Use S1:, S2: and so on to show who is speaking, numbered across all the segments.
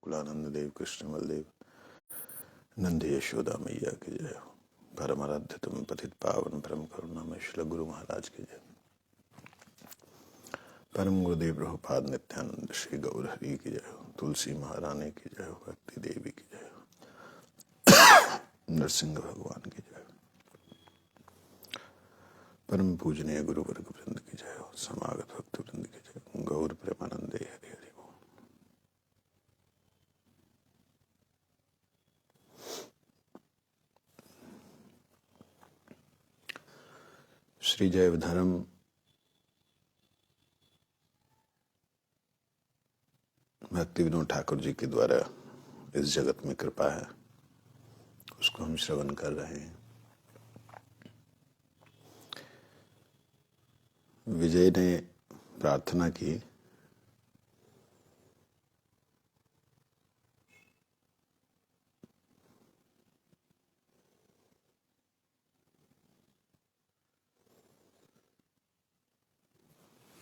S1: गोकुलानंद देव कृष्ण बलदेव नंदी यशोदा मैया की जय हो। परम आराध्य तुम पतित पावन परम करुणामय श्री गुरु महाराज की जय। परम गुरुदेव प्रभुपाद नित्यानंद श्री गौर हरि की जय हो। तुलसी महारानी की जय हो। भक्ति देवी की जय हो। नरसिंह भगवान की जय हो। परम पूजनीय गुरु वर्ग वृंद की जय हो। समागत भक्त वृंद की जय हो। गौर प्रेमानंदे हरि हरि बोल। श्री जयवधर्म भक्ति विनोद ठाकुर जी के द्वारा इस जगत में कृपा है, उसको हम श्रवण कर रहे हैं। विजय ने प्रार्थना की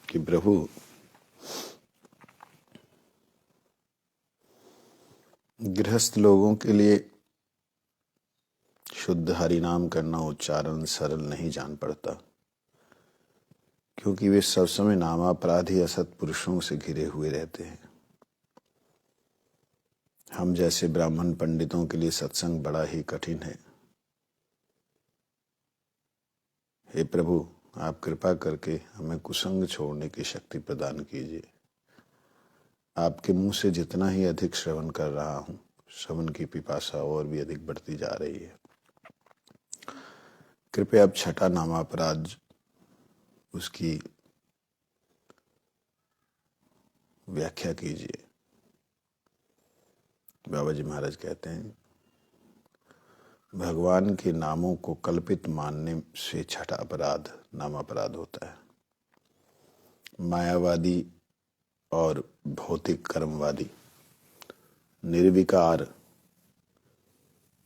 S1: कि प्रभु गृहस्थ लोगों के लिए शुद्ध हरि नाम करना उच्चारण सरल नहीं जान पड़ता, क्योंकि वे सब समय नामापराधी असत पुरुषों से घिरे हुए रहते हैं। हम जैसे ब्राह्मण पंडितों के लिए सत्संग बड़ा ही कठिन है। हे प्रभु, आप कृपा करके हमें कुसंग छोड़ने की शक्ति प्रदान कीजिए। आपके मुंह से जितना ही अधिक श्रवण कर रहा हूं, श्रवण की पिपासा और भी अधिक बढ़ती जा रही है। कृपया अब छठा नामापराध, उसकी व्याख्या कीजिए। बाबा जी महाराज कहते हैं, भगवान के नामों को कल्पित मानने से छठा अपराध नामापराध होता है। मायावादी और भौतिक कर्मवादी निर्विकार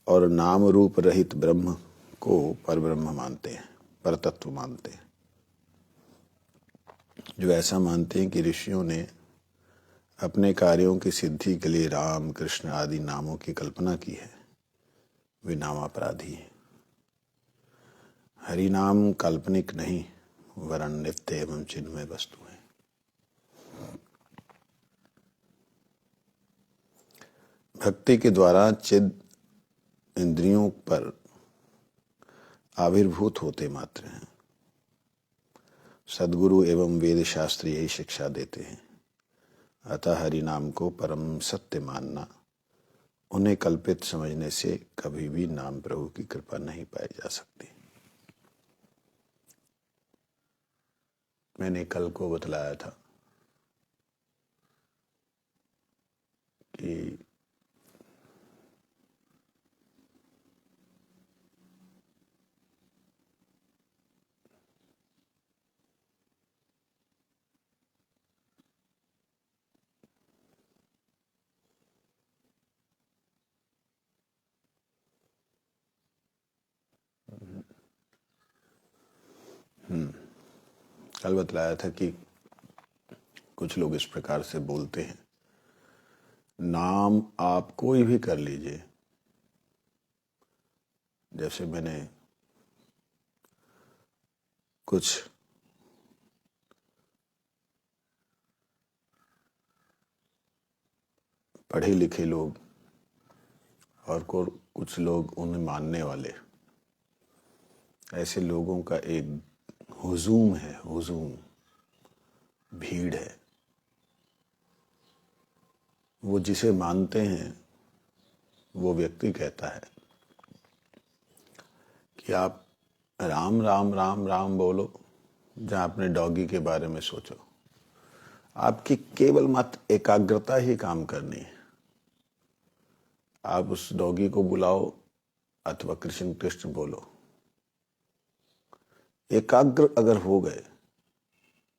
S1: और नाम रूप रहित ब्रह्म को परब्रह्म मानते हैं, परतत्व मानते हैं। जो ऐसा मानते हैं कि ऋषियों ने अपने कार्यों की सिद्धि के लिए राम कृष्ण आदि नामों की कल्पना की है, वे नामापराधी हैं। हरि नाम काल्पनिक नहीं, वरन नित्य एवं चिन्मय वस्तु है। भक्ति के द्वारा चिद इंद्रियों पर आविर्भूत होते मात्र हैं। सद्गुरु एवं वेद शास्त्र यही शिक्षा देते हैं। अतः हरि नाम को परम सत्य मानना, उन्हें कल्पित समझने से कभी भी नाम प्रभु की कृपा नहीं पाई जा सकती। मैंने कल को बतलाया था कि कल बतलाया था कि कुछ लोग इस प्रकार से बोलते हैं, नाम आप कोई भी कर लीजिए। जैसे मैंने कुछ पढ़े लिखे लोग और कुछ लोग उन्हें मानने वाले, ऐसे लोगों का एक हुजूम है, हुजूम भीड़ है। वो जिसे मानते हैं वो व्यक्ति कहता है कि आप राम राम राम राम बोलो, जहाँ अपने डॉगी के बारे में सोचो। आपकी केवल मात्र एकाग्रता ही काम करनी है। आप उस डॉगी को बुलाओ अथवा कृष्ण कृष्ण बोलो, एकाग्र अगर हो गए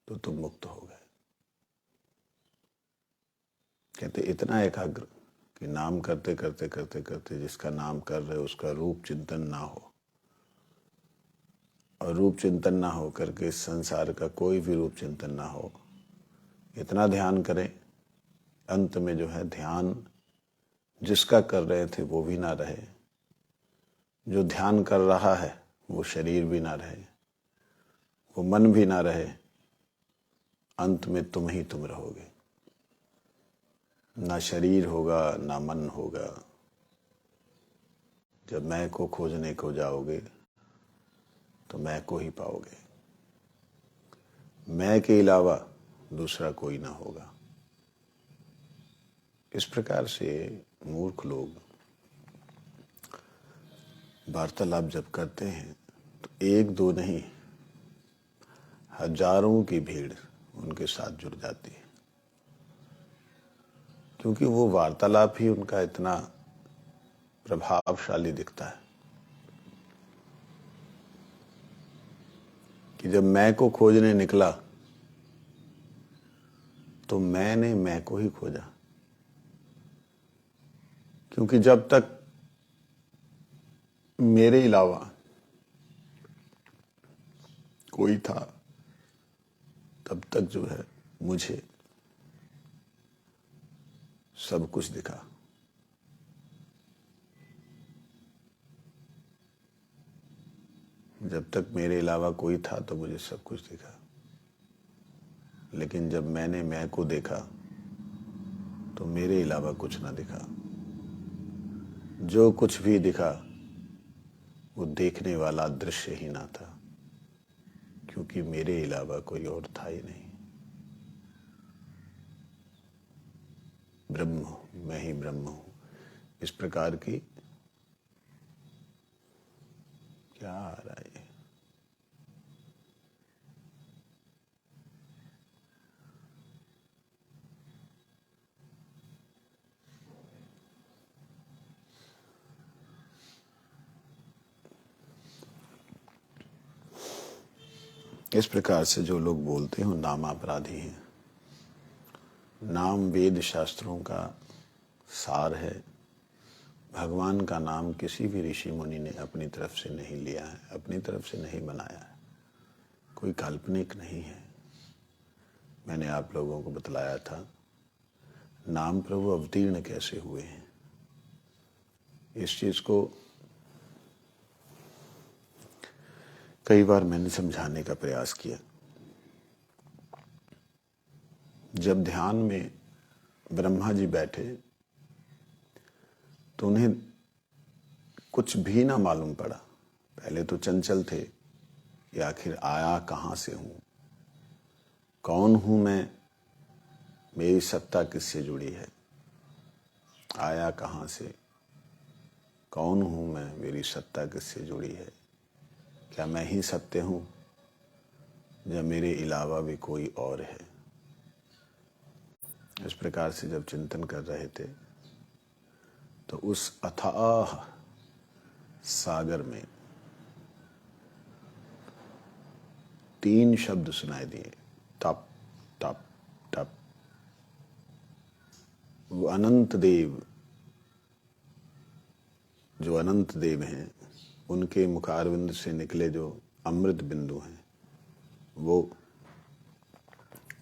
S1: तो तुम मुक्त हो गए। कहते इतना एकाग्र कि नाम करते करते करते करते जिसका नाम कर रहे उसका रूप चिंतन ना हो, और रूप चिंतन ना हो करके संसार का कोई भी रूप चिंतन ना हो, इतना ध्यान करें, अंत में जो है ध्यान जिसका कर रहे थे वो भी ना रहे, जो ध्यान कर रहा है वो शरीर भी ना रहे, वो मन भी ना रहे, अंत में तुम ही तुम रहोगे। ना शरीर होगा ना मन होगा। जब मैं को खोजने को जाओगे तो मैं को ही पाओगे। मैं के अलावा दूसरा कोई ना होगा। इस प्रकार से मूर्ख लोग वार्तालाप जब करते हैं तो एक दो नहीं, हजारों की भीड़ उनके साथ जुड़ जाती है, क्योंकि वो वार्तालाप ही उनका इतना प्रभावशाली दिखता है कि जब मैं को खोजने निकला तो मैंने मैं को ही खोजा। क्योंकि जब तक मेरे अलावा कोई था तब तक जो है मुझे सब कुछ दिखा। जब तक मेरे अलावा कोई था तो मुझे सब कुछ दिखा, लेकिन जब मैंने मैं को देखा तो मेरे अलावा कुछ ना दिखा। जो कुछ भी दिखा वो देखने वाला दृश्य ही ना था, क्योंकि मेरे अलावा कोई और था ही नहीं। ब्रह्म हूं, मैं ही ब्रह्म हूं। इस प्रकार की क्या आ रहा है? इस प्रकार से जो लोग बोलते हैं नाम अपराधी हैं। नाम वेद शास्त्रों का सार है। भगवान का नाम किसी भी ऋषि मुनि ने अपनी तरफ से नहीं लिया है, अपनी तरफ से नहीं बनाया है, कोई काल्पनिक नहीं है। मैंने आप लोगों को बतलाया था नाम प्रभु अवतीर्ण कैसे हुए हैं। इस चीज को कई बार मैंने समझाने का प्रयास किया। जब ध्यान में ब्रह्मा जी बैठे तो उन्हें कुछ भी ना मालूम पड़ा। पहले तो चंचल थे कि आखिर आया कहां से हूं, कौन हूं मैं, मेरी सत्ता किससे जुड़ी है। आया कहां से, कौन हूं मैं, मेरी सत्ता किससे जुड़ी है। क्या मैं ही सत्य हूं या मेरे अलावा भी कोई और है। इस प्रकार से जब चिंतन कर रहे थे तो उस अथाह सागर में 3 शब्द सुनाई दिए, तप तप तप। वो अनंत देव, जो अनंत देव हैं, उनके मुखारविंद से निकले जो अमृत बिंदु हैं वो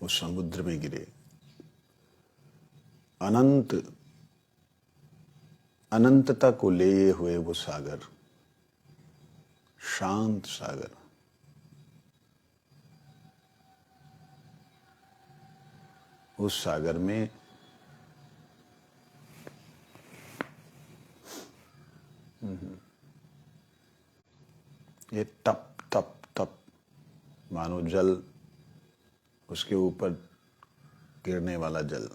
S1: उस समुद्र में गिरे। अनंत अनंतता को लिए हुए वो सागर, शांत सागर, उस सागर में ये तप तप तप, मानो जल, उसके ऊपर गिरने वाला जल।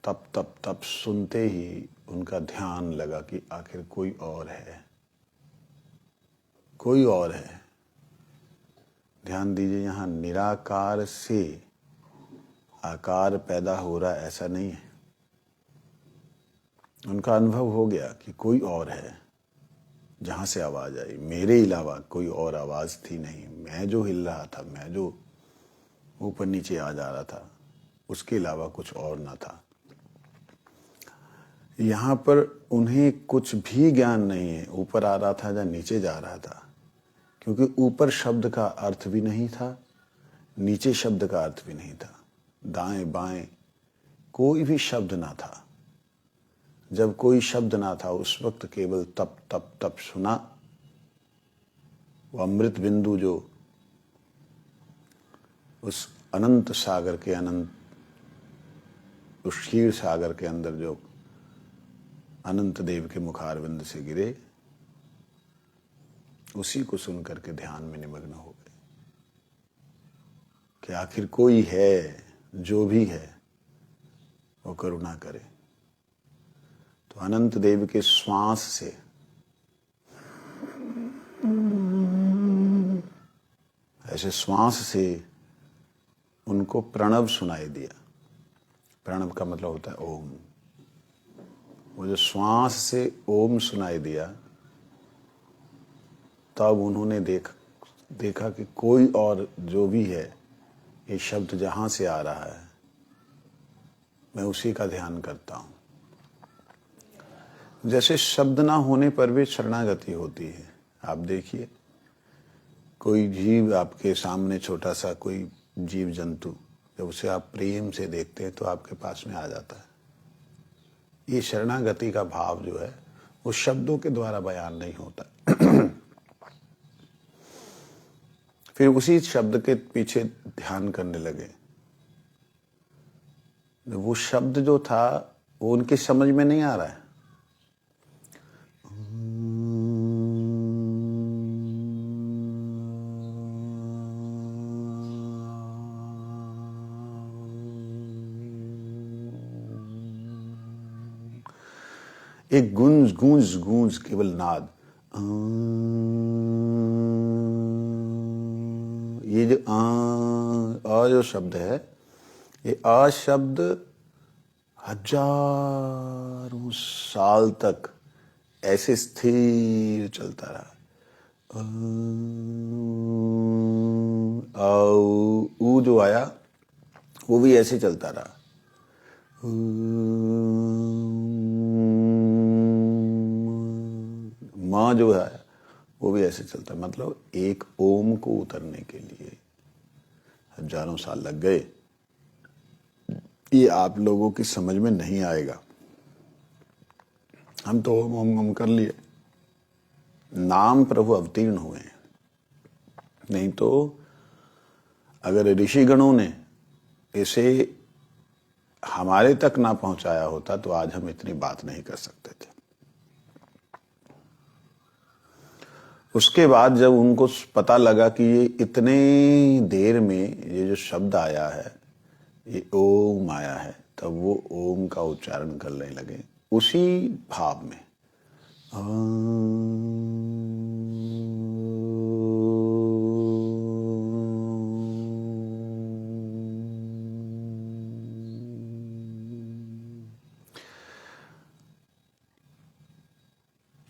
S1: तप तप तप सुनते ही उनका ध्यान लगा कि आखिर कोई और है, कोई और है। ध्यान दीजिए, यहां निराकार से आकार पैदा हो रहा है ऐसा नहीं है। उनका अनुभव हो गया कि कोई और है। जहां से आवाज आई, मेरे अलावा कोई और आवाज थी नहीं। मैं जो हिल रहा था, मैं जो ऊपर नीचे आ जा रहा था, उसके अलावा कुछ और ना था। यहां पर उन्हें कुछ भी ज्ञान नहीं है ऊपर आ रहा था या नीचे जा रहा था, क्योंकि ऊपर शब्द का अर्थ भी नहीं था, नीचे शब्द का अर्थ भी नहीं था, दाएं बाएं कोई भी शब्द ना था। जब कोई शब्द ना था उस वक्त केवल तप तप तप सुना। वो अमृत बिंदु जो उस अनंत सागर के अनंत, उस क्षीर सागर के अंदर जो अनंत देव के मुखारविंद से गिरे, उसी को सुन करके ध्यान में निमग्न हो गए कि आखिर कोई है, जो भी है वो करुणा करे। तो अनंत देव के श्वास से ऐसे श्वास से उनको प्रणव सुनाई दिया। प्रणव का मतलब होता है ओम। वो जो श्वास से ओम सुनाई दिया, तब उन्होंने देखा कि कोई और जो भी है, ये शब्द जहां से आ रहा है मैं उसी का ध्यान करता हूं। जैसे शब्द ना होने पर भी शरणागति होती है। आप देखिए, कोई जीव आपके सामने, छोटा सा कोई जीव जंतु, जब उसे आप प्रेम से देखते हैं तो आपके पास में आ जाता है। ये शरणागति का भाव जो है वो शब्दों के द्वारा बयान नहीं होता। फिर उसी शब्द के पीछे ध्यान करने लगे। वो शब्द जो था वो उनकी समझ में नहीं आ रहा है। एक गूंज गूंज गूंज केवल नाद। ये जो आ जो शब्द है, ये आ शब्द हजारों साल तक ऐसे स्थिर चलता रहा। ऊ जो आया वो भी ऐसे चलता रहा। माँ जो है वो भी ऐसे चलता है। मतलब एक ओम को उतरने के लिए हजारों साल लग गए। ये आप लोगों की समझ में नहीं आएगा। हम तो ओम ओम ओम कर लिए, नाम प्रभु अवतीर्ण हुए हैं। नहीं तो अगर ऋषिगणों ने इसे हमारे तक ना पहुंचाया होता तो आज हम इतनी बात नहीं कर सकते थे। उसके बाद जब उनको पता लगा कि ये इतने देर में ये जो शब्द आया है ये ओम आया है, तब वो ओम का उच्चारण करने लगे उसी भाव में।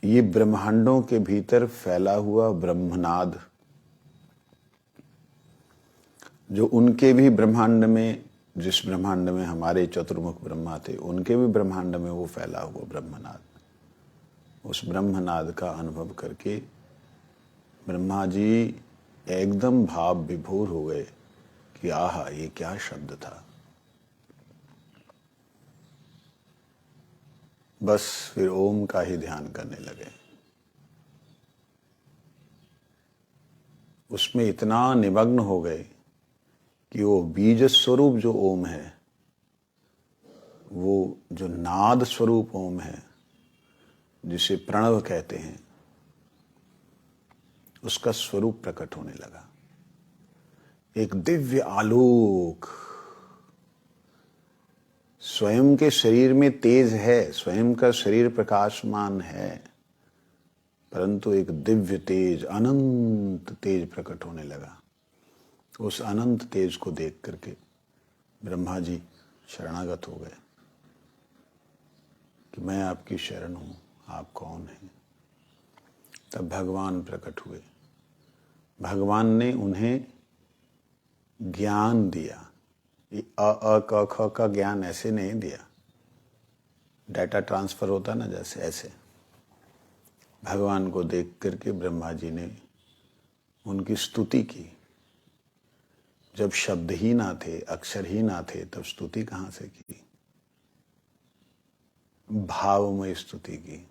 S1: ये ब्रह्मांडों के भीतर फैला हुआ ब्रह्मनाद, जो उनके भी ब्रह्मांड में, जिस ब्रह्मांड में हमारे चतुर्मुख ब्रह्मा थे, उनके भी ब्रह्मांड में वो फैला हुआ ब्रह्मनाद, उस ब्रह्मनाद का अनुभव करके ब्रह्मा जी एकदम भाव विभोर हो गए कि आहा, ये क्या शब्द था। बस फिर ओम का ही ध्यान करने लगे। उसमें इतना निमग्न हो गए कि वो बीज स्वरूप जो ओम है, वो जो नाद स्वरूप ओम है, जिसे प्रणव कहते हैं, उसका स्वरूप प्रकट होने लगा। एक दिव्य आलोक स्वयं के शरीर में तेज है, स्वयं का शरीर प्रकाशमान है, परंतु एक दिव्य तेज, अनंत तेज प्रकट होने लगा। उस अनंत तेज को देख करके ब्रह्मा जी शरणागत हो गए कि मैं आपकी शरण हूं, आप कौन हैं। तब भगवान प्रकट हुए। भगवान ने उन्हें ज्ञान दिया। ये अ क ख का ज्ञान ऐसे नहीं दिया, डाटा ट्रांसफर होता ना जैसे, ऐसे भगवान को देख करके ब्रह्मा जी ने उनकी स्तुति की। जब शब्द ही ना थे, अक्षर ही ना थे, तब स्तुति कहां से की। भावमय स्तुति की,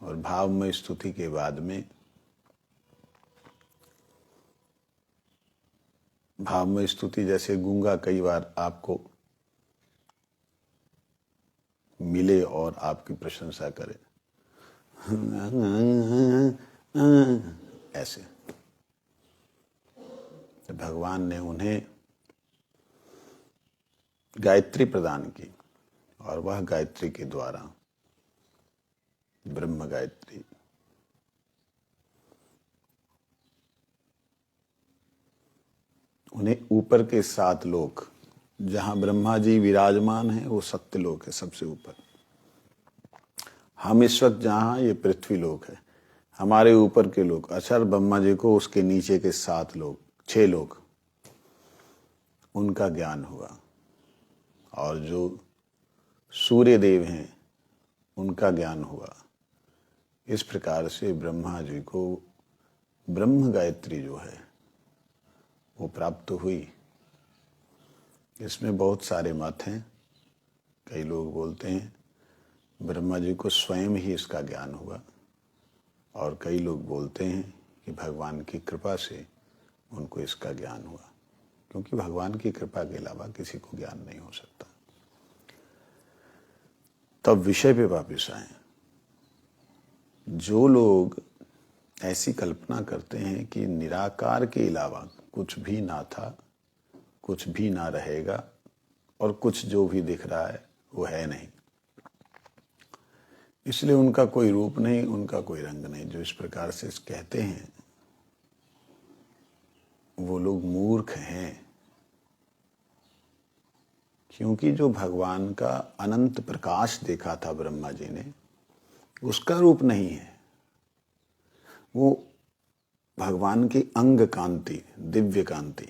S1: और भावमय स्तुति के बाद में भावमय स्तुति, जैसे गूंगा कई बार आपको मिले और आपकी प्रशंसा करे, ऐसे, तो भगवान ने उन्हें गायत्री प्रदान की, और वह गायत्री के द्वारा ब्रह्म गायत्री उन्हें ऊपर के 7 लोक, जहां ब्रह्मा जी विराजमान हैं, वो सत्य लोक है सबसे ऊपर। हम इस वक्त जहां, ये पृथ्वी लोक है, हमारे ऊपर के लोक, अक्षर ब्रह्मा जी को उसके नीचे के 7 लोक, 6 लोक, उनका ज्ञान हुआ। और जो सूर्य देव हैं उनका ज्ञान हुआ। इस प्रकार से ब्रह्मा जी को ब्रह्म गायत्री जो है वो प्राप्त हुई। इसमें बहुत सारे मत हैं। कई लोग बोलते हैं ब्रह्मा जी को स्वयं ही इसका ज्ञान हुआ, और कई लोग बोलते हैं कि भगवान की कृपा से उनको इसका ज्ञान हुआ, क्योंकि भगवान की कृपा के अलावा किसी को ज्ञान नहीं हो सकता। तब विषय पे वापिस आए। जो लोग ऐसी कल्पना करते हैं कि निराकार के अलावा कुछ भी ना था, कुछ भी ना रहेगा, और कुछ जो भी दिख रहा है वो है नहीं, इसलिए उनका कोई रूप नहीं, उनका कोई रंग नहीं, जो इस प्रकार से कहते हैं वो लोग मूर्ख हैं। क्योंकि जो भगवान का अनंत प्रकाश देखा था ब्रह्मा जी ने, उसका रूप नहीं है, वो भगवान की अंग कांति, दिव्य कांति,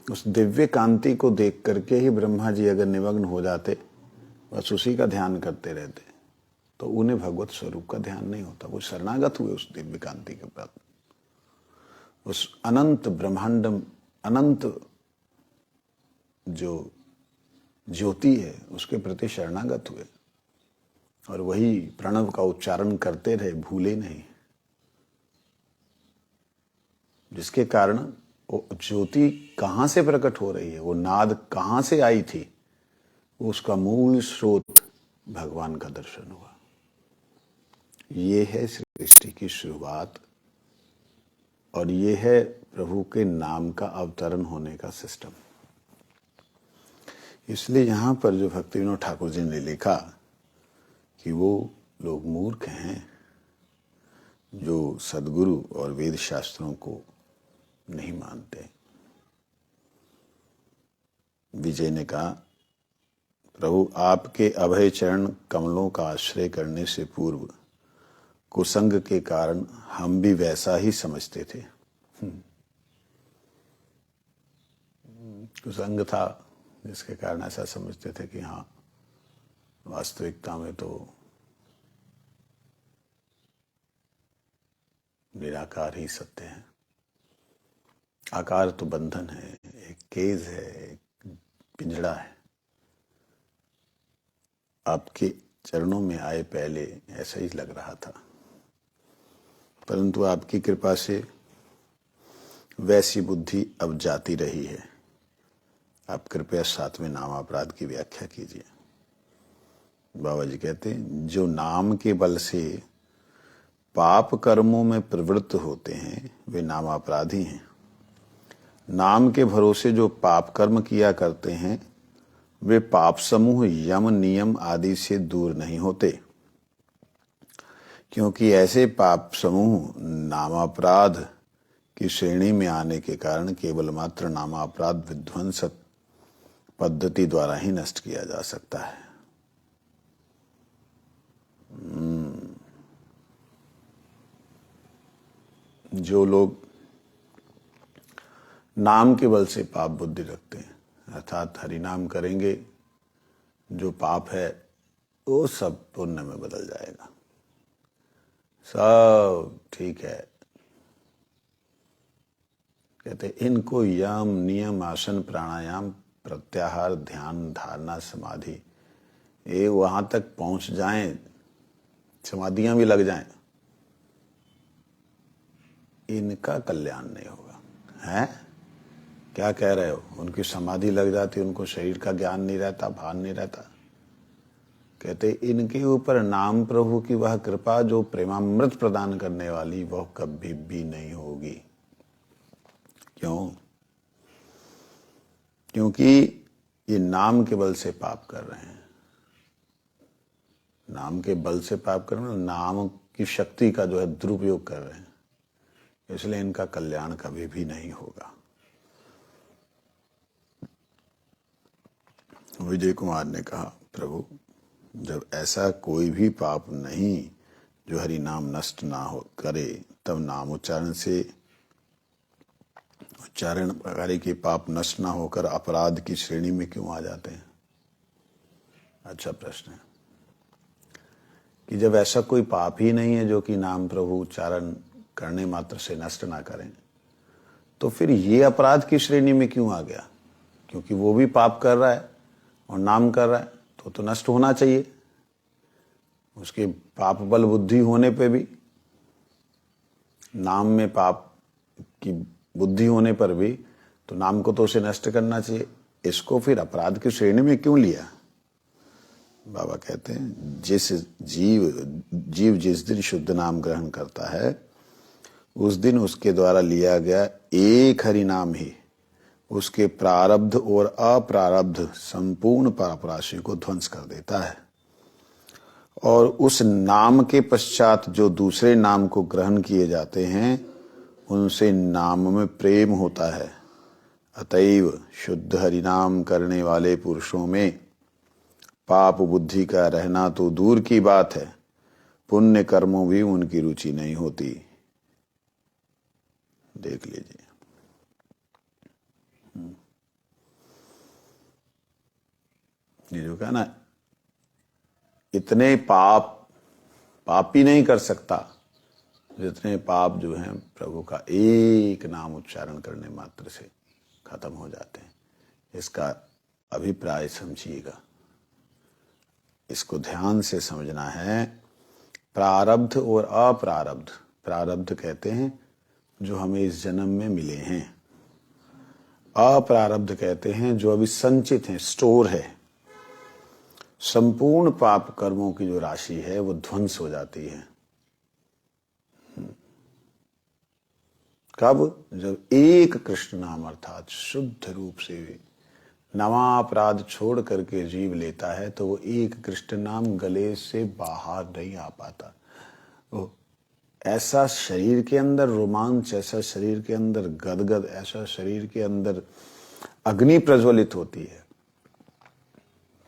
S1: उस दिव्य कांति को देख करके ही ब्रह्मा जी अगर निमग्न हो जाते, बस उसी का ध्यान करते रहते, तो उन्हें भगवत स्वरूप का ध्यान नहीं होता। वो शरणागत हुए उस दिव्य कांति के प्रति, उस अनंत ब्रह्मांडम, अनंत जो ज्योति है उसके प्रति शरणागत हुए, और वही प्रणव का उच्चारण करते रहे, भूले नहीं, जिसके कारण वो ज्योति कहाँ से प्रकट हो रही है, वो नाद कहाँ से आई थी, उसका मूल स्रोत भगवान का दर्शन हुआ। ये है सृष्टि की शुरुआत, और ये है प्रभु के नाम का अवतरण होने का सिस्टम। इसलिए यहां पर जो भक्ति विनोद ठाकुर जी ने लिखा कि वो लोग मूर्ख हैं जो सद्गुरु और वेद शास्त्रों को नहीं मानते। विजय ने कहा, प्रभु आपके अभय चरण कमलों का आश्रय करने से पूर्व कुसंग के कारण हम भी वैसा ही समझते थे। कुसंग था जिसके कारण ऐसा समझते थे कि हाँ, वास्तविकता में तो निराकार ही सत्य है। आकार तो बंधन है, एक केज है, एक पिंजड़ा है। आपके चरणों में आए पहले ऐसा ही लग रहा था, परंतु आपकी कृपा से वैसी बुद्धि अब जाती रही है। आप कृपया 7वें नामापराध की व्याख्या कीजिए। बाबा जी कहते हैं, जो नाम के बल से पाप कर्मों में प्रवृत्त होते हैं वे नामापराधी हैं। नाम के भरोसे जो पाप कर्म किया करते हैं वे पाप समूह यम नियम आदि से दूर नहीं होते, क्योंकि ऐसे पाप समूह नामापराध की श्रेणी में आने के कारण केवल मात्र नामापराध विध्वंसक पद्धति द्वारा ही नष्ट किया जा सकता है। जो लोग नाम के बल से पाप बुद्धि रखते हैं, अर्थात हरिनाम करेंगे, जो पाप है वो सब पुण्य में बदल जाएगा, सब ठीक है। कहते इनको यम नियम आसन प्राणायाम प्रत्याहार ध्यान धारणा समाधि ये वहां तक पहुंच जाएं, समाधियां भी लग जाएं, इनका कल्याण नहीं होगा। हैं? क्या कह रहे हो? उनकी समाधि लग जाती, उनको शरीर का ज्ञान नहीं रहता, भान नहीं रहता। कहते इनके ऊपर नाम प्रभु की वह कृपा जो प्रेमामृत प्रदान करने वाली, वह कभी भी नहीं होगी। क्यों? क्योंकि ये नाम के बल से पाप कर रहे हैं। नाम के बल से पाप कर रहे हैं, नाम की शक्ति का जो है दुरुपयोग कर रहे हैं, इसलिए इनका कल्याण कभी भी नहीं होगा। विजय कुमार ने कहा, प्रभु जब ऐसा कोई भी पाप नहीं जो हरि नाम नष्ट ना हो करे, तब नाम उच्चारण कार्य के पाप नष्ट ना होकर अपराध की श्रेणी में क्यों आ जाते हैं? अच्छा प्रश्न है कि जब ऐसा कोई पाप ही नहीं है जो कि नाम प्रभु उच्चारण करने मात्र से नष्ट ना करें, तो फिर ये अपराध की श्रेणी में क्यों आ गया? क्योंकि वो भी पाप कर रहा है और नाम कर रहा है, तो नष्ट होना चाहिए। उसके पाप बल बुद्धि होने पे भी, नाम में पाप की बुद्धि होने पर भी, तो नाम को तो उसे नष्ट करना चाहिए। इसको फिर अपराध की श्रेणी में क्यों लिया? बाबा कहते हैं जिस जीव जिस दिन शुद्ध नाम ग्रहण करता है, उस दिन उसके द्वारा लिया गया एक हरि नाम ही उसके प्रारब्ध और अप्रारब्ध संपूर्ण पाप राशि को ध्वंस कर देता है, और उस नाम के पश्चात जो दूसरे नाम को ग्रहण किए जाते हैं, उनसे नाम में प्रेम होता है। अतएव शुद्ध हरिनाम करने वाले पुरुषों में पाप बुद्धि का रहना तो दूर की बात है, पुण्य कर्मों भी उनकी रुचि नहीं होती। देख लीजिए। ये जो कहा ना, इतने पाप ही नहीं कर सकता जितने पाप जो हैं प्रभु का एक नाम उच्चारण करने मात्र से खत्म हो जाते हैं। इसका अभिप्राय समझिएगा, इसको ध्यान से समझना है। प्रारब्ध और अप्रारब्ध, प्रारब्ध कहते हैं जो हमें इस जन्म में मिले हैं, अप्रारब्ध कहते हैं जो अभी संचित हैं, स्टोर है। संपूर्ण पाप कर्मों की जो राशि है वो ध्वंस हो जाती है। कब? जब एक कृष्ण नाम अर्थात शुद्ध रूप से नवापराध छोड़ करके जीव लेता है, तो वो एक कृष्ण नाम गले से बाहर नहीं आ पाता। वो ऐसा शरीर के अंदर रोमांच, ऐसा शरीर के अंदर गदगद, ऐसा शरीर के अंदर अग्नि प्रज्वलित होती है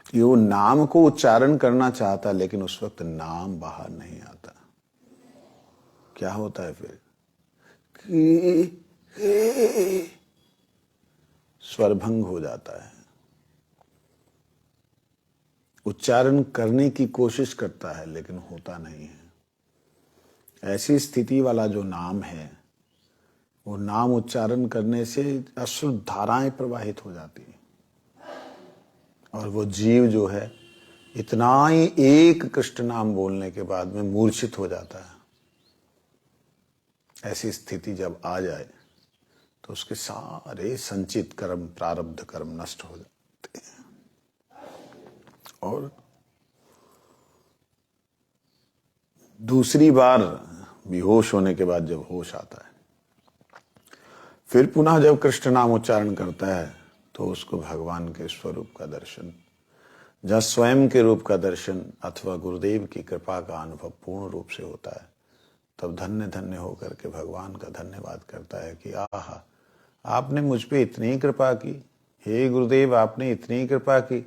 S1: कि वो नाम को उच्चारण करना चाहता, लेकिन उस वक्त नाम बाहर नहीं आता। क्या होता है फिर? स्वरभंग हो जाता है। उच्चारण करने की कोशिश करता है लेकिन होता नहीं है। ऐसी स्थिति वाला जो नाम है, वो नाम उच्चारण करने से अश्रु धाराएं प्रवाहित हो जाती है, और वो जीव जो है इतना ही एक कृष्ण नाम बोलने के बाद में मूर्छित हो जाता है। ऐसी स्थिति जब आ जाए तो उसके सारे संचित कर्म, प्रारब्ध कर्म नष्ट हो जाते हैं। और दूसरी बार बेहोश होने के बाद जब होश आता है, फिर पुनः जब कृष्ण नाम उच्चारण करता है, तो उसको भगवान के स्वरूप का दर्शन, जहाँ स्वयं के रूप का दर्शन अथवा गुरुदेव की कृपा का अनुभव पूर्ण रूप से होता है, तब धन्य धन्य होकर के भगवान का धन्यवाद करता है कि आहा, आपने मुझ पे इतनी कृपा की, हे गुरुदेव आपने इतनी कृपा की,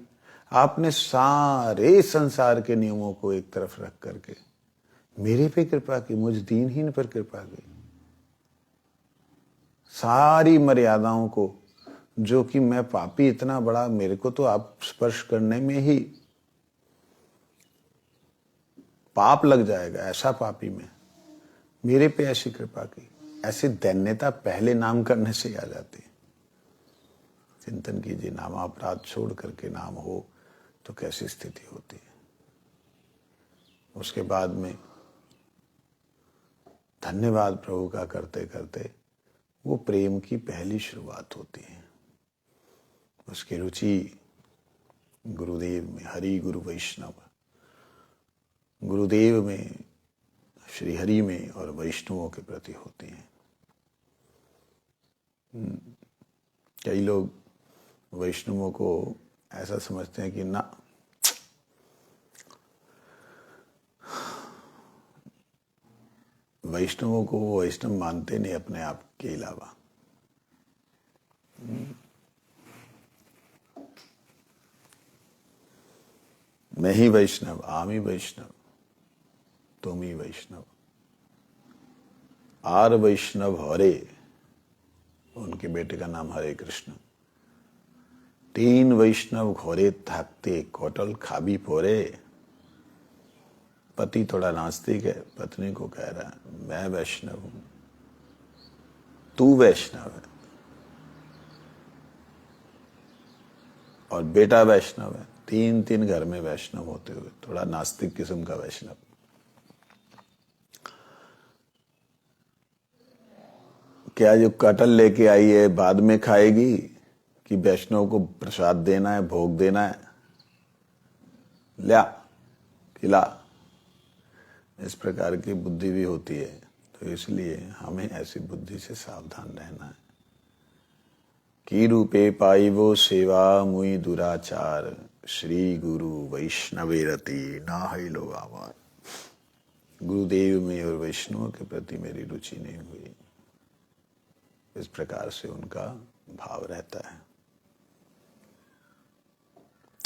S1: आपने सारे संसार के नियमों को एक तरफ रख करके मेरे पे कृपा की, मुझ दीनहीन पर कृपा की, सारी मर्यादाओं को, जो कि मैं पापी इतना बड़ा, मेरे को तो आप स्पर्श करने में ही पाप लग जाएगा, ऐसा पापी में, मेरे पे ऐसी कृपा की। ऐसी दैन्यता पहले नाम करने से ही आ जाती है। चिंतन कीजिए, नामापराध छोड़ करके नाम हो, तो कैसी स्थिति होती है। उसके बाद में धन्यवाद प्रभु का करते करते वो प्रेम की पहली शुरुआत होती है। उसकी रुचि गुरुदेव में, हरि गुरु वैष्णव, गुरुदेव में, श्री हरि में और वैष्णवों के प्रति होती है। कई लोग वैष्णवों को ऐसा समझते हैं कि ना, वैष्णवों को वो वैष्णव मानते नहीं अपने आप के अलावा। मैं ही वैष्णव, आम ही वैष्णव, तुम ही वैष्णव। आर वैष्णव हरे, उनके बेटे का नाम हरे कृष्ण। तीन वैष्णव घोरे थाकते, कोटल खाबी पोरे। पति थोड़ा नास्तिक है, पत्नी को कह रहा है मैं वैष्णव हूं, तू वैष्णव है, और बेटा वैष्णव है। तीन तीन घर में वैष्णव होते हुए थोड़ा नास्तिक किस्म का वैष्णव। क्या जो कटल लेके आई है बाद में खाएगी कि वैष्णव को प्रसाद देना है, भोग देना है, ल्या खिला। इस प्रकार की बुद्धि भी होती है। तो इसलिए हमें ऐसी बुद्धि से सावधान रहना है। की रूपे पाइवो सेवा मुई दुराचार, श्री गुरु वैष्णवे रति ना है लो आवार। गुरुदेव में और वैष्णव के प्रति मेरी रुचि नहीं हुई, इस प्रकार से उनका भाव रहता है।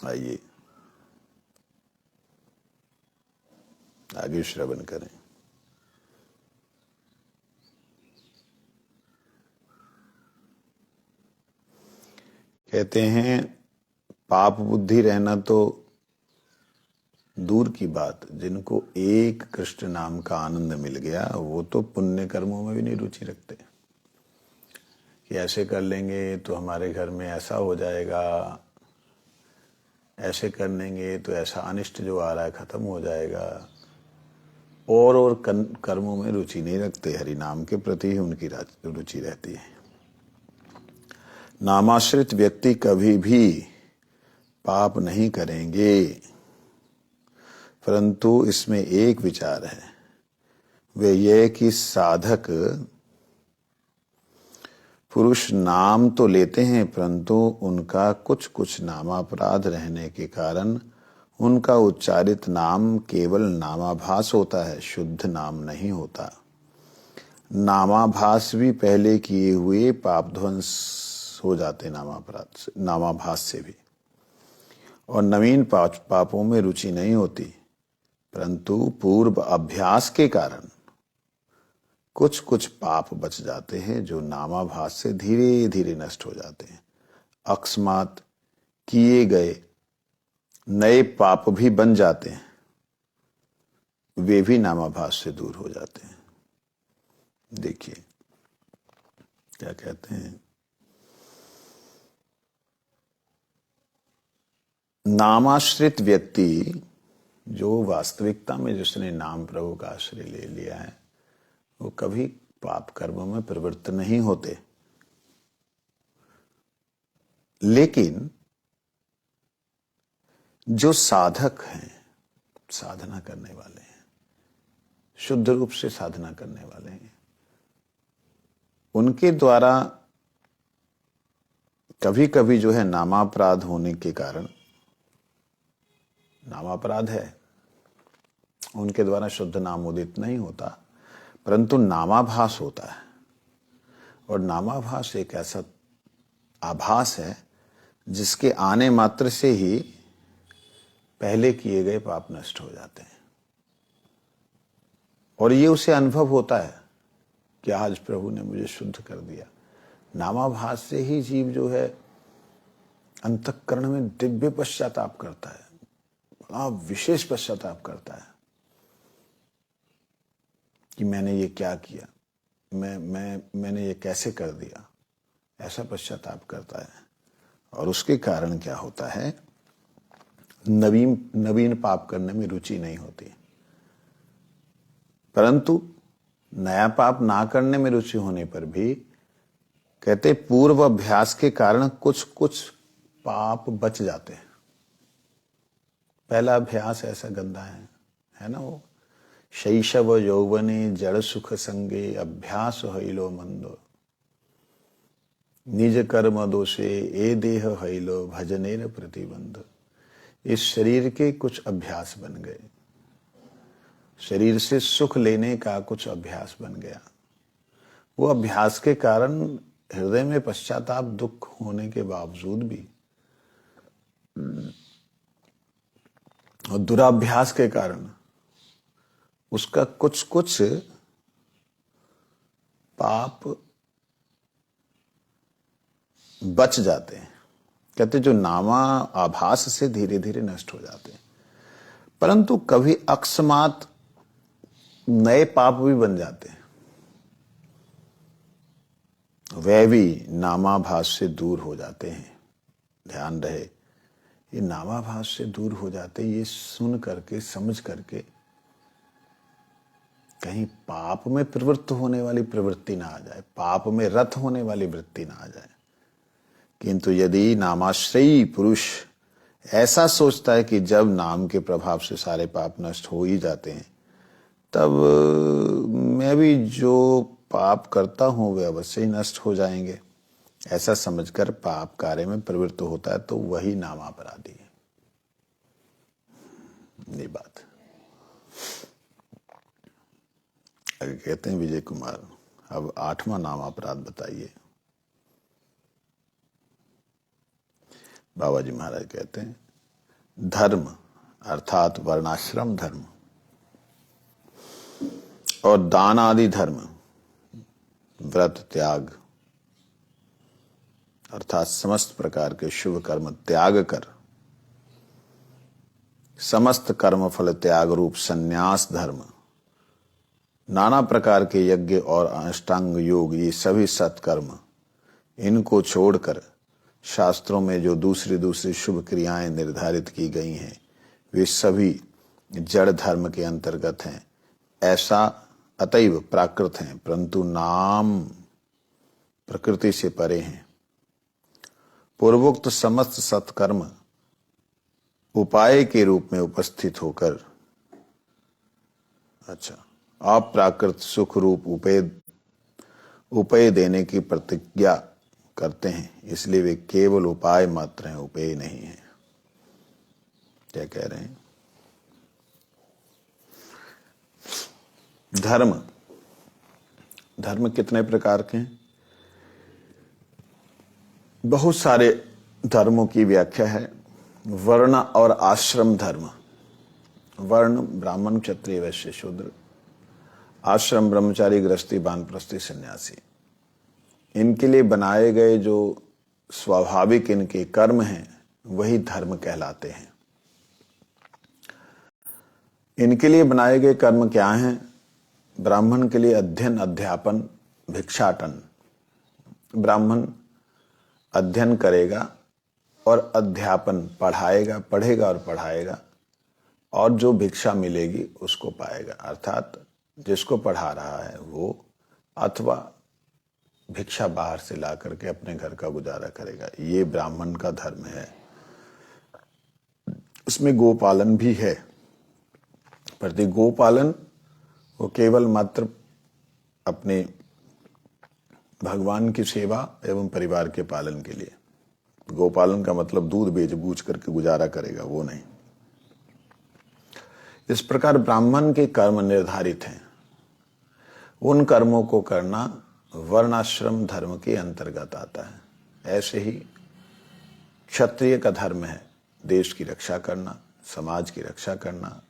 S1: आइए आगे श्रवण करें। कहते हैं पाप बुद्धि रहना तो दूर की बात, जिनको एक कृष्ण नाम का आनंद मिल गया वो तो पुण्य कर्मों में भी नहीं रुचि रखते कि ऐसे कर लेंगे तो हमारे घर में ऐसा हो जाएगा, ऐसे कर लेंगे तो ऐसा अनिष्ट जो आ रहा है खत्म हो जाएगा। और कर्मों में रुचि नहीं रखते, हरि नाम के प्रति ही उनकी रुचि रहती है। नामाश्रित व्यक्ति कभी भी पाप नहीं करेंगे, परंतु इसमें एक विचार है, वे ये कि साधक पुरुष नाम तो लेते हैं, परंतु उनका कुछ कुछ नामापराध रहने के कारण उनका उच्चारित नाम केवल नामाभास होता है, शुद्ध नाम नहीं होता। नामाभास भी पहले किए हुए पाप ध्वंस हो जाते नामापराध से, नामाभास से भी। और नवीन पापों में रुचि नहीं होती, परंतु पूर्व अभ्यास के कारण कुछ कुछ पाप बच जाते हैं जो नामाभास से धीरे धीरे नष्ट हो जाते हैं। अकस्मात किए गए नए पाप भी बन जाते हैं, वे भी नामाभास से दूर हो जाते हैं। देखिए क्या कहते हैं, नामाश्रित व्यक्ति जो वास्तविकता में जिसने नाम प्रभु का आश्रय ले लिया है वो कभी पाप कर्मों में प्रवृत्त नहीं होते। लेकिन जो साधक हैं, साधना करने वाले हैं, शुद्ध रूप से साधना करने वाले हैं, उनके द्वारा कभी कभी जो है नामापराध होने के कारण, नामापराध है, उनके द्वारा शुद्ध नाम उदित नहीं होता, परंतु नामाभास होता है। और नामाभास एक ऐसा आभास है जिसके आने मात्र से ही पहले किए गए पाप नष्ट हो जाते हैं। और ये उसे अनुभव होता है कि आज प्रभु ने मुझे शुद्ध कर दिया। नामाभास से ही जीव जो है अंतःकरण में दिव्य पश्चाताप करता है, बड़ा विशेष पश्चाताप करता है कि मैंने ये क्या किया, मैंने ये कैसे कर दिया, ऐसा पश्चाताप करता है। और उसके कारण क्या होता है, नवीन नवीन पाप करने में रुचि नहीं होती, परंतु नया पाप ना करने में रुचि होने पर भी कहते पूर्व अभ्यास के कारण कुछ कुछ पाप बच जाते हैं। पहला अभ्यास ऐसा गंदा है ना वो, शैशव यौवने जड़ सुख संगे अभ्यास हईलो मंदो, निज कर्म दोषे ए देह हईलो भजनेर प्रतिबंध। इस शरीर के कुछ अभ्यास बन गए, शरीर से सुख लेने का कुछ अभ्यास बन गया। वो अभ्यास के कारण हृदय में पश्चाताप दुख होने के बावजूद भी और दुराभ्यास के कारण उसका कुछ कुछ पाप बच जाते हैं। कहते जो नामा आभास से धीरे धीरे नष्ट हो जाते हैं, परंतु कभी अकस्मात नए पाप भी बन जाते हैं, वह भी नामाभास से दूर हो जाते हैं। ध्यान रहे, ये नामाभास से दूर हो जाते, ये सुन करके समझ करके कहीं पाप में प्रवृत्त होने वाली प्रवृत्ति ना आ जाए, पाप में रत होने वाली वृत्ति ना आ जाए। किंतु यदि नामाश्रयी पुरुष ऐसा सोचता है कि जब नाम के प्रभाव से सारे पाप नष्ट हो ही जाते हैं, तब मैं भी जो पाप करता हूं वे अवश्य ही नष्ट हो जाएंगे, ऐसा समझकर पाप कार्य में प्रवृत्त होता है, तो वही नाम अपराधी है। ये बात आगे कहते हैं विजय कुमार, अब 8वां नाम अपराध बताइए। बाबा जी महाराज कहते हैं धर्म अर्थात वर्णाश्रम धर्म और दान आदि धर्म, व्रत त्याग अर्थात समस्त प्रकार के शुभ कर्म त्याग कर समस्त कर्म फल त्याग रूप संन्यास धर्म, नाना प्रकार के यज्ञ और अष्टांग योग, ये सभी सत्कर्म, इनको छोड़कर शास्त्रों में जो दूसरी दूसरी शुभ क्रियाएं निर्धारित की गई हैं वे सभी जड़ धर्म के अंतर्गत हैं। ऐसा अतैव प्राकृत हैं, परंतु नाम प्रकृति से परे हैं। पूर्वोक्त समस्त सत्कर्म उपाय के रूप में उपस्थित होकर अप्राकृत सुख रूप उपेय देने की प्रतिज्ञा करते हैं, इसलिए वे केवल उपाय मात्र हैं, उपेय नहीं है। क्या कह रहे हैं? धर्म कितने प्रकार के हैं? बहुत सारे धर्मों की व्याख्या है। वर्ण और आश्रम धर्म, वर्ण ब्राह्मण क्षत्रिय वैश्य शूद्र, आश्रम ब्रह्मचारी गृहस्थी वानप्रस्थी सन्यासी, इनके लिए बनाए गए जो स्वाभाविक इनके कर्म हैं वही धर्म कहलाते हैं। इनके लिए बनाए गए कर्म क्या हैं? ब्राह्मण के लिए अध्ययन अध्यापन भिक्षाटन, ब्राह्मण अध्ययन करेगा और अध्यापन पढ़ेगा और पढ़ाएगा, और जो भिक्षा मिलेगी उसको पाएगा, अर्थात जिसको पढ़ा रहा है वो, अथवा भिक्षा बाहर से ला करके अपने घर का गुजारा करेगा। ये ब्राह्मण का धर्म है। उसमें गोपालन भी है, प्रति गोपालन वो केवल मात्र अपने भगवान की सेवा एवं परिवार के पालन के लिए। गोपालन का मतलब दूध बेच बूझ करके गुजारा करेगा, वो नहीं। इस प्रकार ब्राह्मण के कर्म निर्धारित हैं, उन कर्मों को करना वर्णाश्रम धर्म के अंतर्गत आता है। ऐसे ही क्षत्रिय का धर्म है देश की रक्षा करना, समाज की रक्षा करना,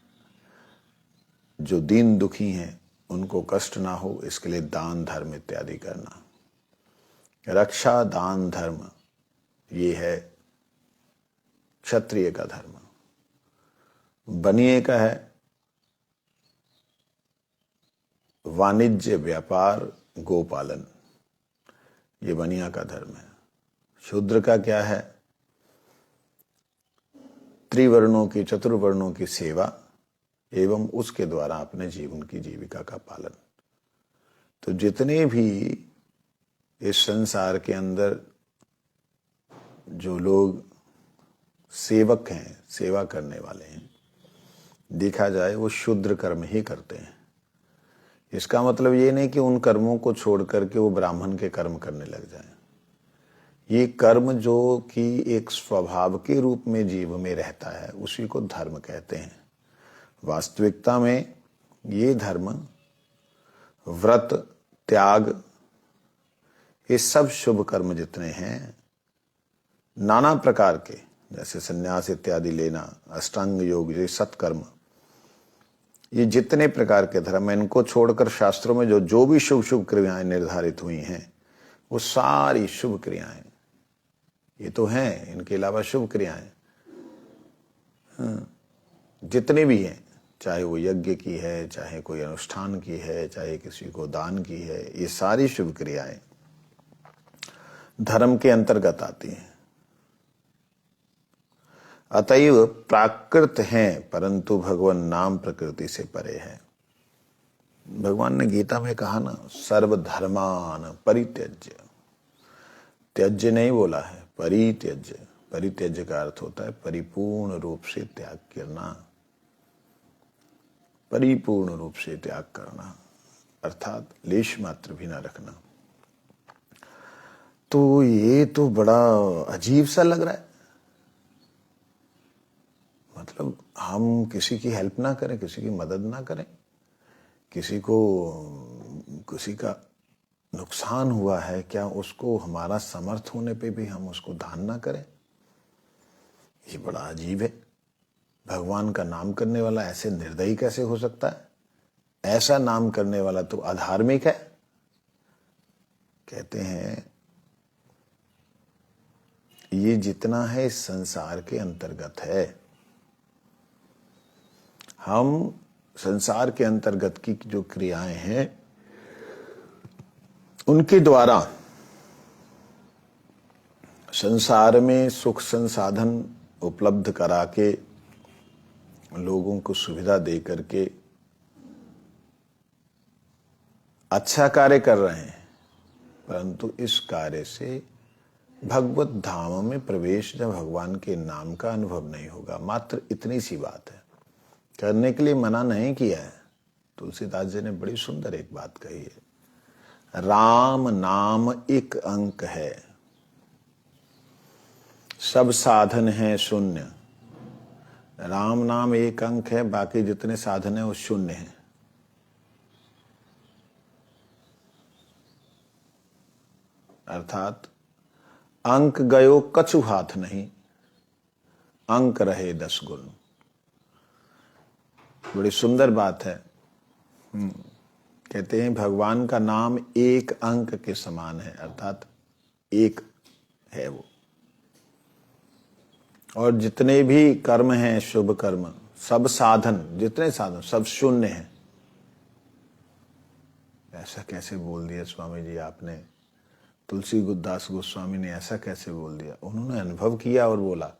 S1: जो दीन दुखी हैं उनको कष्ट ना हो इसके लिए दान धर्म इत्यादि करना। रक्षा दान धर्म ये है क्षत्रिय का धर्म। बनिए का है वाणिज्य व्यापार गोपालन, ये बनिया का धर्म है। शूद्र का क्या है? त्रिवर्णों की, चतुर्वर्णों की सेवा एवं उसके द्वारा अपने जीवन की जीविका का पालन। तो जितने भी इस संसार के अंदर जो लोग सेवक हैं, सेवा करने वाले हैं, देखा जाए वो शूद्र कर्म ही करते हैं। इसका मतलब ये नहीं कि उन कर्मों को छोड़ करके वो ब्राह्मण के कर्म करने लग जाएं। ये कर्म जो कि एक स्वभाव के रूप में जीव में रहता है उसी को धर्म कहते हैं। वास्तविकता में ये धर्म, व्रत, त्याग, ये सब शुभ कर्म जितने हैं नाना प्रकार के, जैसे संन्यास इत्यादि लेना, अष्टांग योग, ये सत्कर्म, ये जितने प्रकार के धर्म, इनको छोड़कर शास्त्रों में जो जो भी शुभ शुभ क्रियाएं निर्धारित हुई हैं वो सारी शुभ क्रियाएं, ये तो हैं, इनके अलावा शुभ क्रियाएं जितने भी हैं, चाहे वो यज्ञ की है, चाहे कोई अनुष्ठान की है, चाहे किसी को दान की है, ये सारी शुभ क्रियाएं धर्म के अंतर्गत आती हैं। अतएव प्राकृत हैं, परंतु भगवान नाम प्रकृति से परे है। भगवान ने गीता में कहा ना, सर्वधर्मान परित्यज्य, त्यज्य नहीं बोला है, परित्यज्य। परित्यज्य का अर्थ होता है परिपूर्ण रूप से त्याग करना, परिपूर्ण रूप से त्याग करना, अर्थात लेश मात्र भी ना रखना। तो ये तो बड़ा अजीब सा लग रहा है। मतलब हम किसी की हेल्प ना करें, किसी की मदद ना करें, किसी का नुकसान हुआ है, क्या उसको हमारा समर्थ होने पे भी हम उसको दान ना करें? ये बड़ा अजीब है। भगवान का नाम करने वाला ऐसे निर्दयी कैसे हो सकता है? ऐसा नाम करने वाला तो अधार्मिक है। कहते हैं ये जितना है इस संसार के अंतर्गत है। हम संसार के अंतर्गत की जो क्रियाएं हैं उनके द्वारा संसार में सुख संसाधन उपलब्ध करा के, लोगों को सुविधा दे करके अच्छा कार्य कर रहे हैं, परंतु इस कार्य से भगवत धाम में प्रवेश या भगवान के नाम का अनुभव नहीं होगा। मात्र इतनी सी बात है, करने के लिए मना नहीं किया है। तुलसीदास जी ने बड़ी सुंदर एक बात कही है, राम नाम एक अंक है, सब साधन है शून्य। राम नाम एक अंक है, बाकी जितने साधन है वो शून्य है। अर्थात अंक गयो कछु हाथ नहीं, अंक रहे 10 गुण। बड़ी सुंदर बात है। कहते हैं भगवान का नाम एक अंक के समान है, अर्थात एक है वो। और जितने भी कर्म हैं शुभ कर्म, सब साधन, जितने साधन सब शून्य हैं। ऐसा कैसे बोल दिया स्वामी जी आपने? तुलसी दास गोस्वामी ने ऐसा कैसे बोल दिया? उन्होंने अनुभव किया और बोला।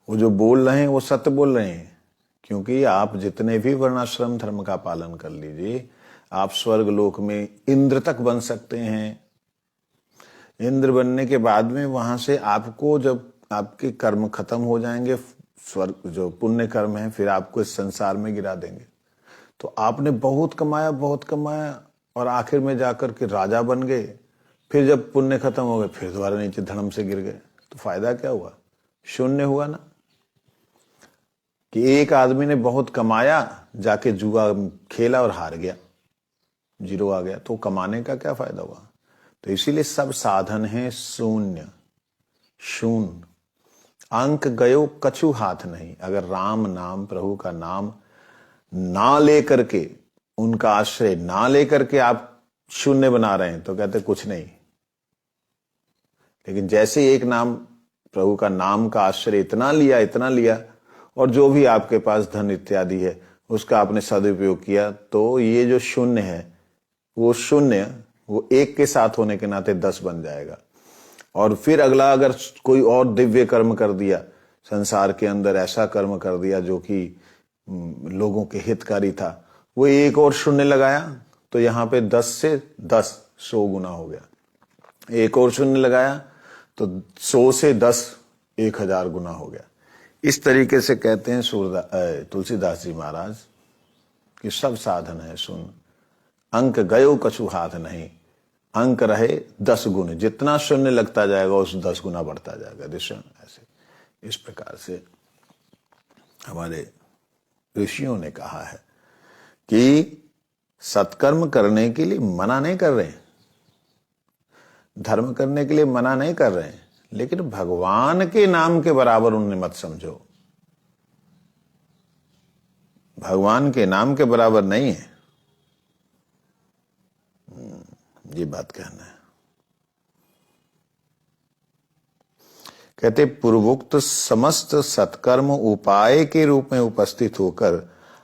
S1: वो जो बोल रहे हैं वो सत्य बोल रहे हैं, क्योंकि आप जितने भी वर्णाश्रम धर्म का पालन कर लीजिए, आप स्वर्ग लोक में इंद्र तक बन सकते हैं। इंद्र बनने के बाद में वहां से आपको, जब आपके कर्म खत्म हो जाएंगे, स्वर्ग जो पुण्य कर्म है, फिर आपको इस संसार में गिरा देंगे। तो आपने बहुत कमाया और आखिर में जाकर के राजा बन गए। फिर जब पुण्य खत्म हो गए, फिर दोबारा नीचे धर्म से गिर गए। तो फायदा क्या हुआ? शून्य हुआ ना। कि एक आदमी ने बहुत कमाया, जाके जुआ खेला और हार गया, 0 आ गया, तो कमाने का क्या फायदा हुआ? तो इसीलिए सब साधन है शून्य, शून्य। अंक गयो कछु हाथ नहीं। अगर राम नाम, प्रभु का नाम ना लेकर के, उनका आश्रय ना लेकर के आप शून्य बना रहे हैं, तो कहते कुछ नहीं। लेकिन जैसे एक नाम, प्रभु का नाम का आश्रय इतना लिया और जो भी आपके पास धन इत्यादि है उसका आपने सदुपयोग किया, तो ये जो शून्य है वो शून्य, वो एक के साथ होने के नाते 10 बन जाएगा। और फिर अगला अगर कोई और दिव्य कर्म कर दिया, संसार के अंदर ऐसा कर्म कर दिया जो कि लोगों के हितकारी था, वो एक और शून्य लगाया तो यहां पे 10 से 10 100 गुना हो गया। एक और शून्य लगाया तो 100 से 10 1000 गुना हो गया। इस तरीके से कहते हैं तुलसीदास जी महाराज कि सब साधन है सुन, अंक गयो कछु हाथ नहीं, अंक रहे 10 गुण, जितना शून्य लगता जाएगा उस 10 गुना बढ़ता जाएगा। ऋषण ऐसे इस प्रकार से हमारे ऋषियों ने कहा है कि सत्कर्म करने के लिए मना नहीं कर रहे, धर्म करने के लिए मना नहीं कर रहे, लेकिन भगवान के नाम के बराबर उन्हें मत समझो। भगवान के नाम के बराबर नहीं है, ये बात कहना है। कहते पूर्वोक्त समस्त सत्कर्म उपाय के रूप में उपस्थित होकर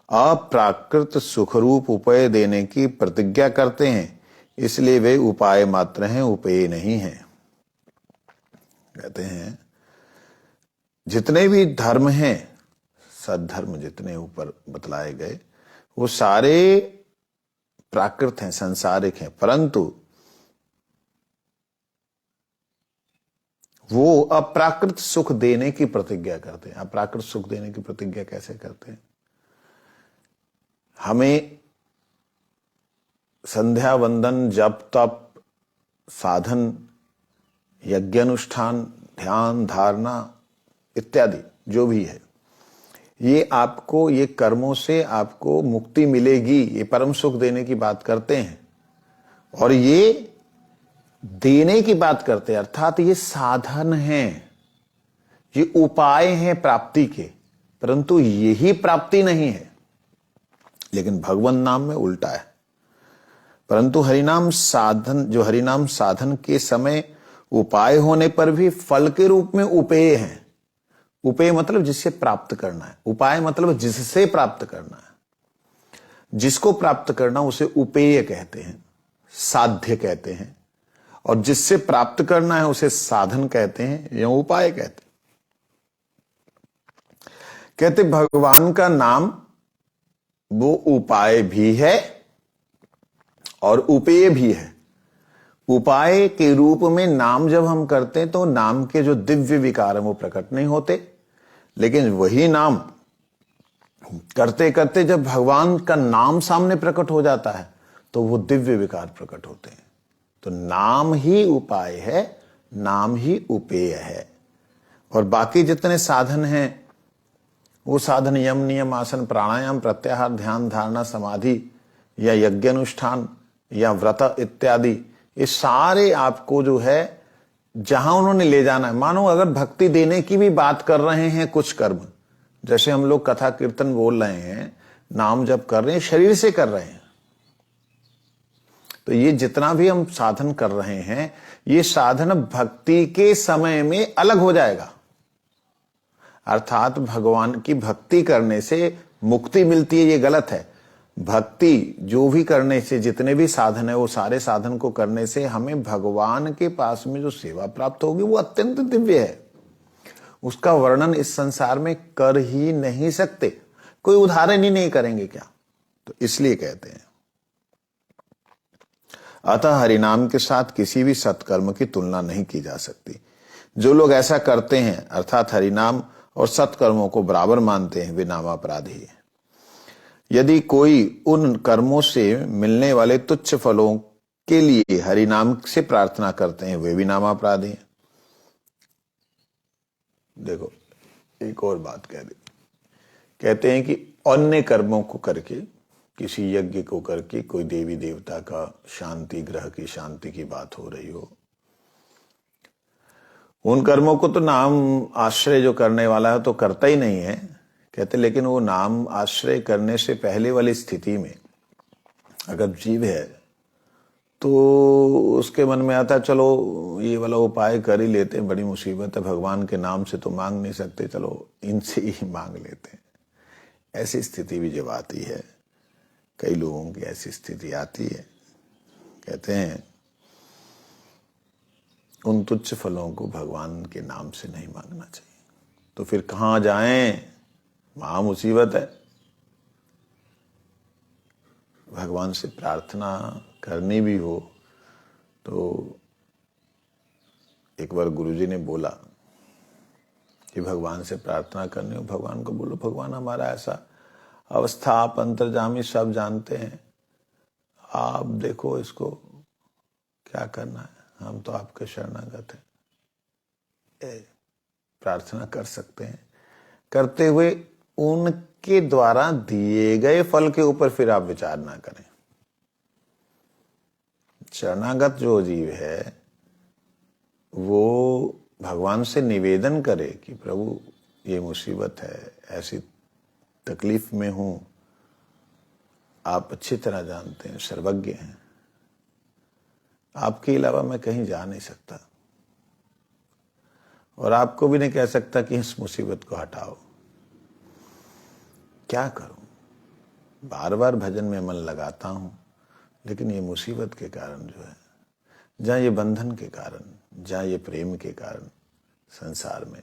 S1: अप्राकृत सुखरूप उपाय देने की प्रतिज्ञा करते हैं, इसलिए वे उपाय मात्र हैं, उपेय नहीं हैं। कहते हैं जितने भी धर्म हैं, सद्धर्म जितने ऊपर बतलाए गए, वो सारे प्राकृत हैं, सांसारिक हैं, परंतु वो अप्राकृत सुख देने की प्रतिज्ञा करते हैं। अप्राकृत सुख देने की प्रतिज्ञा कैसे करते हैं? हमें संध्या वंदन जप तप साधन यज्ञ अनुष्ठान ध्यान धारणा इत्यादि जो भी है, ये आपको, ये कर्मों से आपको मुक्ति मिलेगी, ये परम सुख देने की बात करते हैं और ये देने की बात करते हैं, अर्थात ये साधन हैं, ये उपाय हैं प्राप्ति के, परंतु यही प्राप्ति नहीं है। लेकिन भगवान नाम में उल्टा है। परंतु हरिनाम साधन, जो हरिनाम साधन के समय उपाय होने पर भी फल के रूप में उपेय हैं। उपेय मतलब जिससे प्राप्त करना है, उपाय मतलब जिससे प्राप्त करना है। जिसको प्राप्त करना उसे उपेय कहते हैं, साध्य कहते हैं, और जिससे प्राप्त करना है उसे साधन कहते हैं या उपाय कहते हैं। कहते भगवान का नाम वो उपाय भी है और उपेय भी है। उपाय के रूप में नाम जब हम करते हैं तो नाम के जो दिव्य विकार हैं वो प्रकट नहीं होते, लेकिन वही नाम करते करते जब भगवान का नाम सामने प्रकट हो जाता है तो वो दिव्य विकार प्रकट होते हैं। तो नाम ही उपाय है, नाम ही उपेय है, और बाकी जितने साधन हैं वो साधन यम नियम आसन प्राणायाम प्रत्याहार ध्यान धारणा समाधि या यज्ञ अनुष्ठान या व्रत इत्यादि, ये सारे आपको जो है जहां उन्होंने ले जाना है। मानो अगर भक्ति देने की भी बात कर रहे हैं कुछ कर्म, जैसे हम लोग कथा कीर्तन बोल रहे हैं, नाम जप कर रहे हैं, शरीर से कर रहे हैं, तो ये जितना भी हम साधन कर रहे हैं ये साधन भक्ति के समय में अलग हो जाएगा। अर्थात भगवान की भक्ति करने से मुक्ति मिलती है, ये गलत है। भक्ति जो भी करने से, जितने भी साधन है, वो सारे साधन को करने से हमें भगवान के पास में जो सेवा प्राप्त होगी वो अत्यंत दिव्य है। उसका वर्णन इस संसार में कर ही नहीं सकते, कोई उदाहरण ही नहीं करेंगे क्या। तो इसलिए कहते हैं अतः हरिनाम के साथ किसी भी सत्कर्म की तुलना नहीं की जा सकती। जो लोग ऐसा करते हैं अर्थात हरिनाम और सत्कर्मों को बराबर मानते हैं, वे नामापराधी हैं। यदि कोई उन कर्मों से मिलने वाले तुच्छ फलों के लिए हरिनाम से प्रार्थना करते हैं, वे भी नामापराधी हैं। देखो एक और बात कह दी, कहते हैं कि अन्य कर्मों को करके, किसी यज्ञ को करके कोई देवी देवता का शांति, ग्रह की शांति की बात हो रही हो, उन कर्मों को तो नाम आश्रय जो करने वाला है तो करता ही नहीं है। कहते लेकिन वो नाम आश्रय करने से पहले वाली स्थिति में अगर जीव है तो उसके मन में आता है चलो ये वाला उपाय कर ही लेते हैं, बड़ी मुसीबत है, भगवान के नाम से तो मांग नहीं सकते, चलो इनसे ही मांग लेते हैं। ऐसी स्थिति भी जब आती है, कई लोगों की ऐसी स्थिति आती है, कहते हैं उन तुच्छ फलों को भगवान के नाम से नहीं मांगना चाहिए। तो फिर कहाँ जाएं, महा मुसीबत है। भगवान से प्रार्थना करनी भी हो तो एक बार गुरुजी ने बोला कि भगवान से प्रार्थना करनी हो, भगवान को बोलो भगवान हमारा ऐसा अवस्था, आप अंतर्जामी सब जानते हैं, आप देखो इसको क्या करना है, हम तो आपके शरणागत हैं। प्रार्थना कर सकते हैं, करते हुए उनके द्वारा दिए गए फल के ऊपर फिर आप विचार ना करें। शरणागत जो जीव है वो भगवान से निवेदन करे कि प्रभु ये मुसीबत है, ऐसी तकलीफ में हूं, आप अच्छी तरह जानते हैं, सर्वज्ञ हैं, आपके अलावा मैं कहीं जा नहीं सकता और आपको भी नहीं कह सकता कि इस मुसीबत को हटाओ। क्या करूं, बार बार भजन में मन लगाता हूं, लेकिन ये मुसीबत के कारण जो है, जहां ये बंधन के कारण, जहां ये प्रेम के कारण संसार में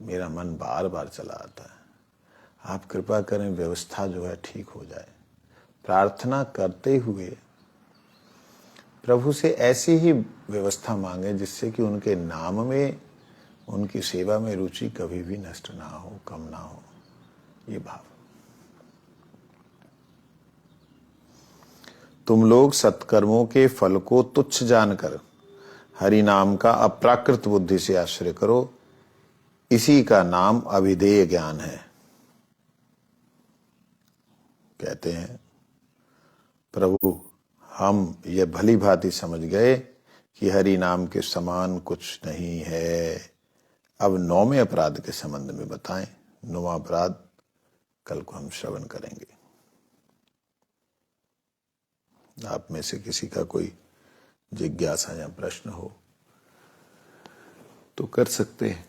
S1: मेरा मन बार बार चला आता है। आप कृपा करें व्यवस्था जो है ठीक हो जाए। प्रार्थना करते हुए प्रभु से ऐसी ही व्यवस्था मांगे जिससे कि उनके नाम में, उनकी सेवा में रुचि कभी भी नष्ट ना हो, कम ना हो, ये भाव। तुम लोग सत्कर्मों के फल को तुच्छ जानकर हरि नाम का अप्राकृत बुद्धि से आश्रय करो, इसी का नाम अभिधेय ज्ञान है। कहते हैं प्रभु हम ये भली भांति समझ गए कि हरि नाम के समान कुछ नहीं है। अब 9वें अपराध के संबंध में बताएं। 9वां अपराध कल को हम श्रवण करेंगे। आप में से किसी का कोई जिज्ञासा या प्रश्न हो तो कर सकते हैं।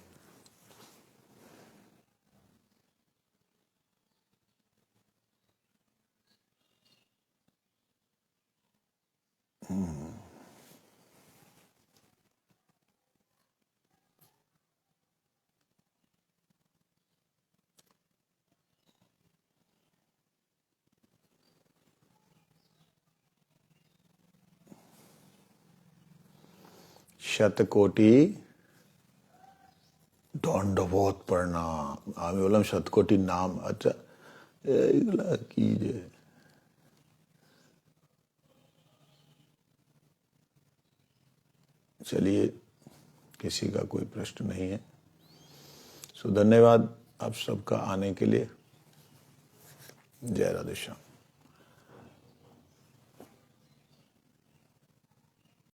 S1: शतकोटि दंडवत प्रणाम। आम्ही बोलम शतकोटि नाम। अच्छा एगला कीजिए। चलिए, किसी का कोई प्रश्न नहीं है। सो धन्यवाद आप सबका आने के लिए। जय राधे श्याम।